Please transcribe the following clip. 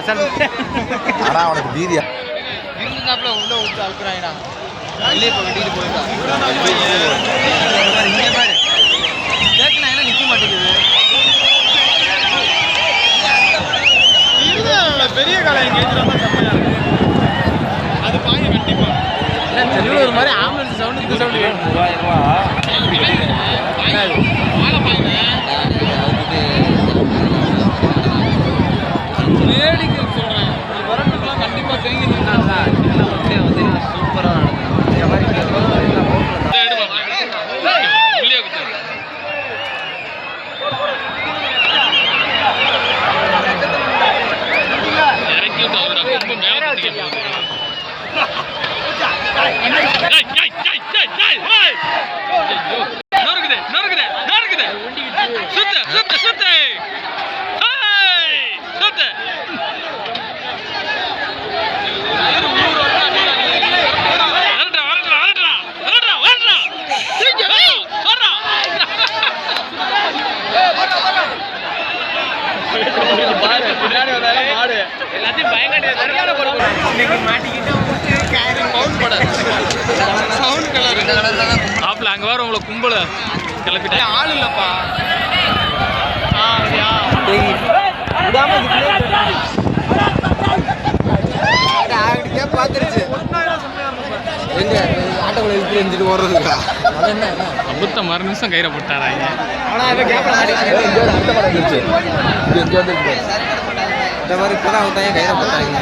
ஆனா அவனுக்கு பீதியா இருந்தாப்புல உள்ள விட்டு அழுக்குறாங்கடா. வெளியே இப்போ வெட்டிட்டு போயிருக்கா. இங்கே பாரு கேட்கலாம் ஏன்னா நிற்க மாட்டேங்குது. பெரிய காலை கேட்குறப்ப செம்மையா இருக்கு. அது பாங்க கண்டிப்பா இல்லை ஒரு மாதிரி ஆம்புலன்ஸ் சவுண்டு இந்த சவுண்டு வேணும். 3000 ரூபா வேடிக்கை சொல்கிறேன். வரட்டுக்கெல்லாம் கண்டிப்பாக தெரிஞ்சுருந்தாங்க. இதெல்லாம் வந்து சூப்பராக நடக்கும். இந்த மாதிரி எல்லாத்தையும் பயங்கர மாட்டிக்கிட்டு சவுண்ட் கலர் ஆப்பில் அங்கே வர உங்களை கும்பல கிளப்பிட்டேன். ஆள் இல்லைப்பா. பார்த்துருச்சு எங்க ஆட்டோக்குள்ள இழுத்து எரிஞ்சிட்டு ஓடுறதுக்கா? அது என்ன 56 நிமிஷம் கையில் போட்டாராங்க. ஆனால் அதை இந்த மாதிரி இப்போதான் கையில் போட்டாங்க.